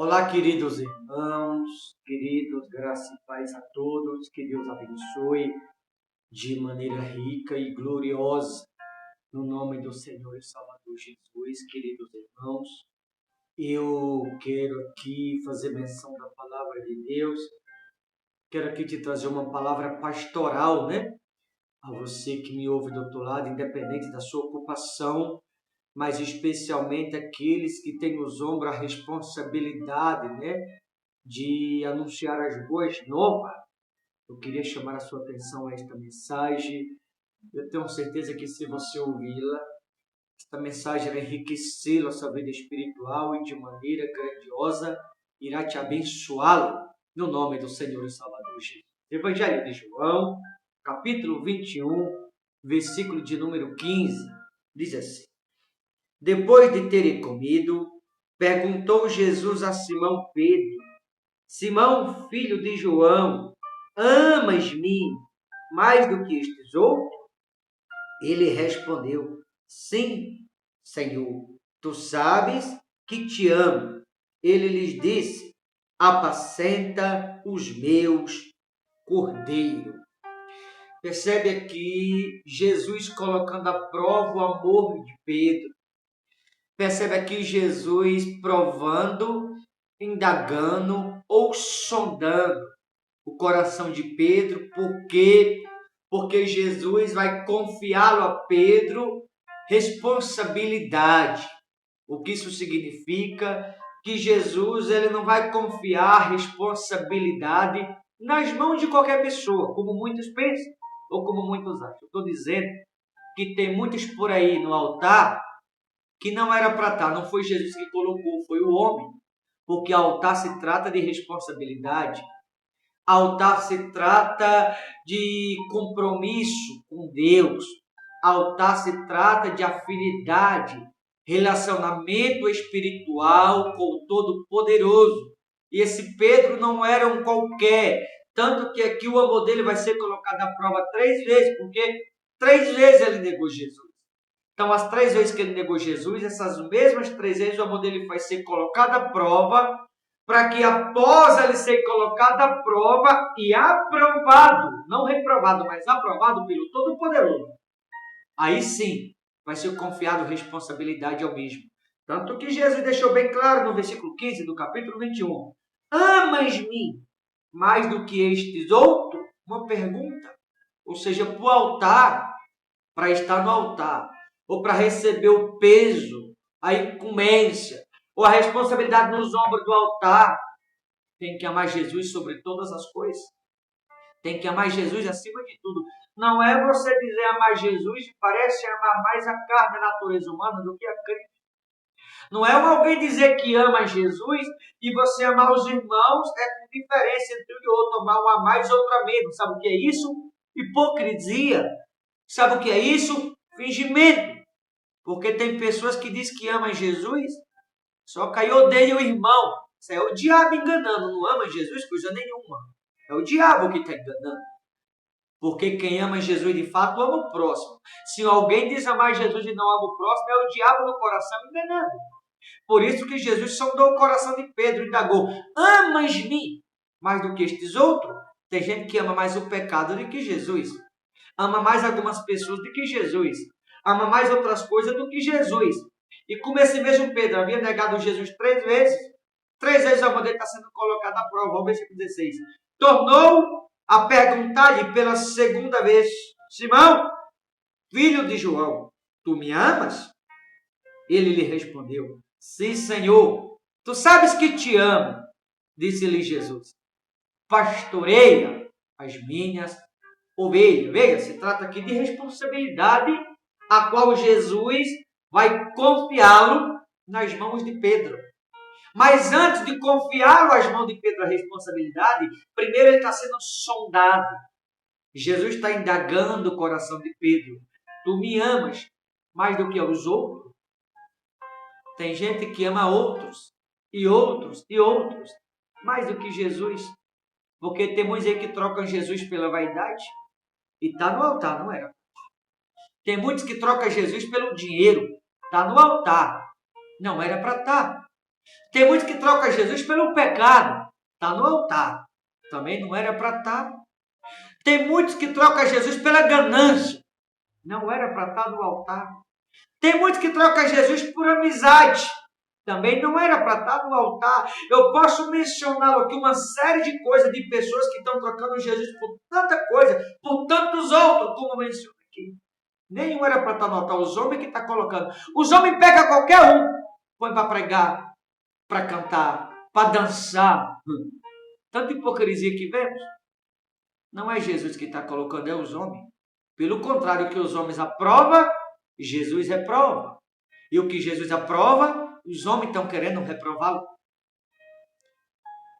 Olá, queridos irmãos, queridos, graça e paz a todos, que Deus abençoe de maneira rica e gloriosa, no nome do Senhor e Salvador Jesus, queridos irmãos. Eu quero aqui fazer menção da palavra de Deus, quero aqui te trazer uma palavra pastoral, né? A você que me ouve do outro lado, independente da sua ocupação, mas especialmente aqueles que têm nos ombros a responsabilidade, né, de anunciar as boas novas. Eu queria chamar a sua atenção a esta mensagem. Eu tenho certeza que se você ouvi-la, esta mensagem vai enriquecê-lo a sua vida espiritual e de maneira grandiosa irá te abençoá-lo no nome do Senhor e Salvador Jesus. Evangelho de João, capítulo 21, versículo de número 15, diz assim: Depois de terem comido, perguntou Jesus a Simão Pedro: Simão, filho de João, amas-me mais do que estes outros? Ele respondeu: Sim, Senhor, tu sabes que te amo. Ele lhes disse: Apacenta os meus cordeiros. Percebe aqui Jesus colocando à prova o amor de Pedro. Percebe aqui Jesus provando, indagando ou sondando o coração de Pedro. Por quê? Porque Jesus vai confiá-lo a Pedro responsabilidade. O que isso significa? Que Jesus ele não vai confiar responsabilidade nas mãos de qualquer pessoa, como muitos pensam ou como muitos acham. Estou dizendo que tem muitos por aí no altar que não era para estar, não foi Jesus que colocou, foi o homem. Porque altar se trata de responsabilidade. Altar se trata de compromisso com Deus. Altar se trata de afinidade, relacionamento espiritual com o Todo-Poderoso. E esse Pedro não era um qualquer. Tanto que aqui o amor dele vai ser colocado à prova 3 vezes, porque 3 vezes ele negou Jesus. Então, as 3 vezes que ele negou Jesus, essas mesmas 3 vezes o amor dele vai ser colocado à prova, para que após ele ser colocado à prova e aprovado, não reprovado, mas aprovado pelo Todo-Poderoso, aí sim vai ser confiado responsabilidade ao mesmo. Tanto que Jesus deixou bem claro no versículo 15 do capítulo 21. Amas-me mais do que estes outros? Uma pergunta. Ou seja, para o altar, para estar no altar, ou para receber o peso, a incumbência, ou a responsabilidade nos ombros do altar, tem que amar Jesus sobre todas as coisas. Tem que amar Jesus acima de tudo. Não é você dizer amar Jesus e parece amar mais a carne, a natureza humana do que a Cristo. Não é alguém dizer que ama Jesus e você amar os irmãos, é diferença entre um e outro, amar um a mais, outro a menos. Sabe o que é isso? Hipocrisia. Sabe o que é isso? Fingimento. Porque tem pessoas que dizem que amam Jesus, só que aí odeia o irmão. Isso é o diabo enganando. Não ama Jesus coisa nenhuma. É o diabo que está enganando. Porque quem ama Jesus de fato ama o próximo. Se alguém diz amar Jesus e não ama o próximo, é o diabo no coração enganando. Por isso que Jesus sondou o coração de Pedro e indagou: Amas-me mais do que estes outros? Tem gente que ama mais o pecado do que Jesus. Ama mais algumas pessoas do que Jesus. Ama mais outras coisas do que Jesus. E como esse mesmo Pedro havia negado Jesus 3 vezes, 3 vezes o amor dele está sendo colocado à prova. O versículo 16. Tornou a perguntar-lhe pela segunda vez: Simão, filho de João, tu me amas? Ele lhe respondeu: Sim, Senhor, tu sabes que te amo. Disse-lhe Jesus: Pastoreia as minhas ovelhas. Veja, se trata aqui de responsabilidade a qual Jesus vai confiá-lo nas mãos de Pedro. Mas antes de confiá-lo às mãos de Pedro a responsabilidade, primeiro ele está sendo sondado. Jesus está indagando o coração de Pedro. Tu me amas mais do que aos outros? Tem gente que ama outros, e outros, e outros, mais do que Jesus. Porque tem muitos aí que trocam Jesus pela vaidade. E está no altar, não era? Tem muitos que trocam Jesus pelo dinheiro. Está no altar. Não era para estar. Tem muitos que trocam Jesus pelo pecado. Está no altar. Também não era para estar. Tem muitos que trocam Jesus pela ganância. Não era para estar no altar. Tem muitos que trocam Jesus por amizade. Também não era para estar no altar. Eu posso mencionar aqui uma série de coisas, de pessoas que estão trocando Jesus por tanta coisa, por tantos outros, como menciono aqui. Nenhum era para estar no altar. Os homens que estão colocando. Os homens pegam qualquer um, põe para pregar, para cantar, para dançar. Tanta hipocrisia que vemos. Não é Jesus que está colocando, é os homens. Pelo contrário, o que os homens aprovam, Jesus reprova. E o que Jesus aprova, os homens estão querendo reprová-lo.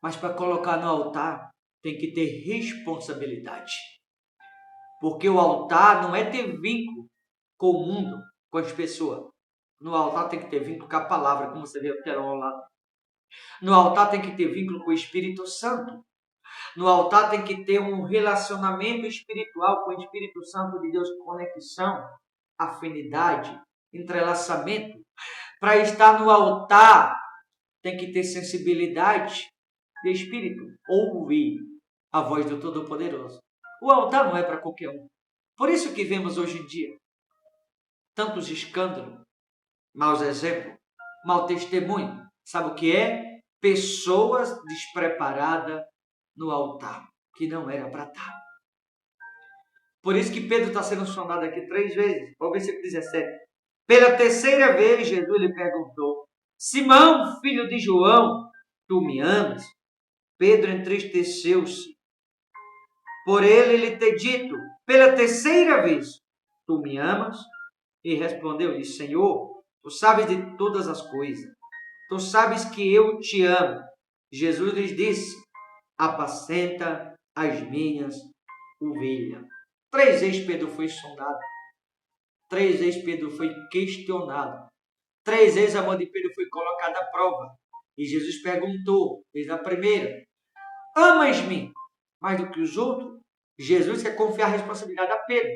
Mas para colocar no altar, tem que ter responsabilidade. Porque o altar não é ter vínculo com o mundo, com as pessoas. No altar tem que ter vínculo com a palavra, como você vê o telão ao lado. No altar tem que ter vínculo com o Espírito Santo. No altar tem que ter um relacionamento espiritual com o Espírito Santo de Deus, conexão, afinidade, entrelaçamento. Para estar no altar, tem que ter sensibilidade de espírito, ouvir a voz do Todo-Poderoso. O altar não é para qualquer um. Por isso que vemos hoje em dia tantos escândalos, maus exemplos, mau testemunho. Sabe o que é? Pessoas despreparadas no altar, que não era para estar. Por isso que Pedro está sendo sondado aqui 3 vezes. Vamos ver se 17. Pela terceira vez, Jesus lhe perguntou: Simão, filho de João, tu me amas? Pedro entristeceu-se por ele ter dito pela terceira vez: Tu me amas? E respondeu-lhe: Senhor, tu sabes de todas as coisas. Tu sabes que eu te amo. Jesus lhes disse: Apacenta as minhas ovelhas. 3 vezes Pedro foi sondado. 3 vezes Pedro foi questionado. 3 vezes a mão de Pedro foi colocada à prova. E Jesus perguntou, desde a primeira: Amas-me mais do que os outros? Jesus quer confiar a responsabilidade a Pedro.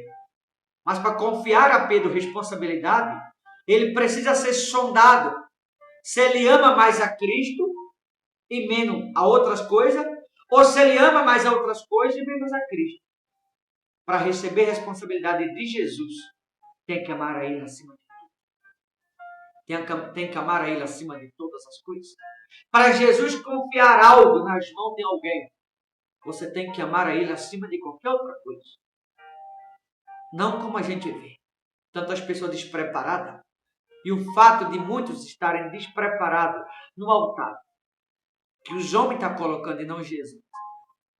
Mas para confiar a Pedro responsabilidade, ele precisa ser sondado. Se ele ama mais a Cristo e menos a outras coisas, ou se ele ama mais a outras coisas e menos a Cristo. Para receber a responsabilidade de Jesus, tem que amar a Ele acima de tudo. Tem que amar a Ele acima de todas as coisas. Para Jesus confiar algo nas mãos de alguém, você tem que amar a Ele acima de qualquer outra coisa. Não como a gente vê. Tantas pessoas despreparadas. E o fato de muitos estarem despreparados no altar, que os homens estão colocando e não Jesus,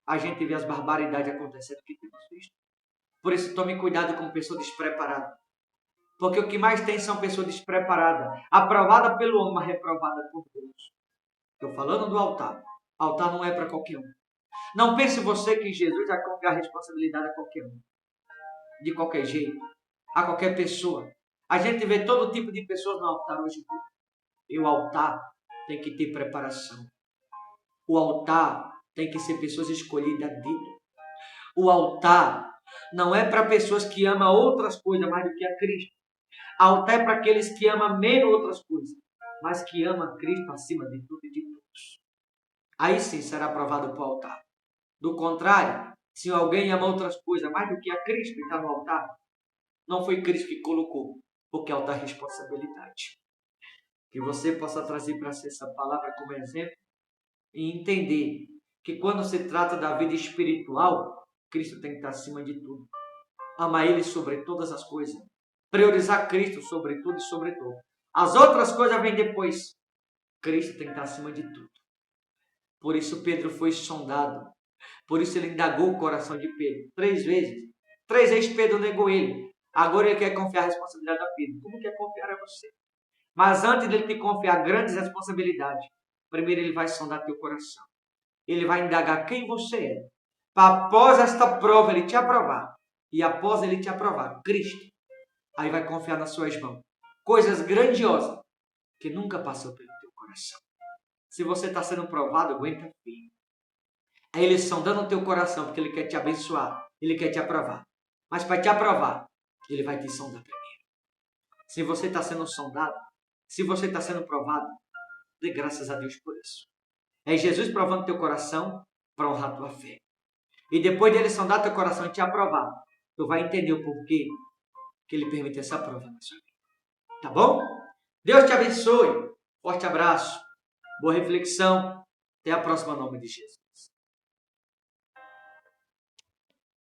a gente vê as barbaridades acontecendo que temos visto. Por isso, tome cuidado com pessoas despreparadas. Porque o que mais tem são pessoas despreparadas, aprovadas pelo homem, mas reprovadas por Deus. Estou falando do altar. Altar não é para qualquer um. Não pense você que Jesus vai confiar a responsabilidade a qualquer um. De qualquer jeito. A qualquer pessoa. A gente vê todo tipo de pessoas no altar hoje. E o altar tem que ter preparação. O altar tem que ser pessoas escolhidas a dedo. O altar não é para pessoas que amam outras coisas mais do que a Cristo. Altar é para aqueles que amam menos outras coisas, mas que amam Cristo acima de tudo e de todos. Aí sim será aprovado para o altar. Do contrário, se alguém ama outras coisas mais do que a Cristo e está no altar, não foi Cristo que colocou, porque altar é responsabilidade. Que você possa trazer para si essa palavra como exemplo e entender que quando se trata da vida espiritual, Cristo tem que estar acima de tudo. Amar Ele sobre todas as coisas. Priorizar Cristo sobre tudo e sobre tudo. As outras coisas vêm depois. Cristo tem que estar acima de tudo. Por isso Pedro foi sondado. Por isso ele indagou o coração de Pedro 3 vezes. 3 vezes Pedro negou ele. Agora ele quer confiar a responsabilidade a Pedro. Como quer confiar a você? Mas antes de ele te confiar grandes responsabilidades, primeiro ele vai sondar teu coração. Ele vai indagar quem você é. Para após esta prova ele te aprovar. E após ele te aprovar, Cristo, aí vai confiar nas suas mãos. Coisas grandiosas que nunca passou pelo teu coração. Se você está sendo provado, aguenta firme. É ele sondando o teu coração, porque ele quer te abençoar. Ele quer te aprovar. Mas para te aprovar, ele vai te sondar primeiro. Se você está sendo sondado, se você está sendo provado, Dê graças a Deus por isso. É Jesus provando teu coração para honrar tua fé. E depois de Ele sondar teu coração e te aprovar, tu vai entender o porquê que Ele permitiu essa prova na sua vida. Tá bom? Deus te abençoe. Forte abraço. Boa reflexão. Até a próxima, em nome de Jesus.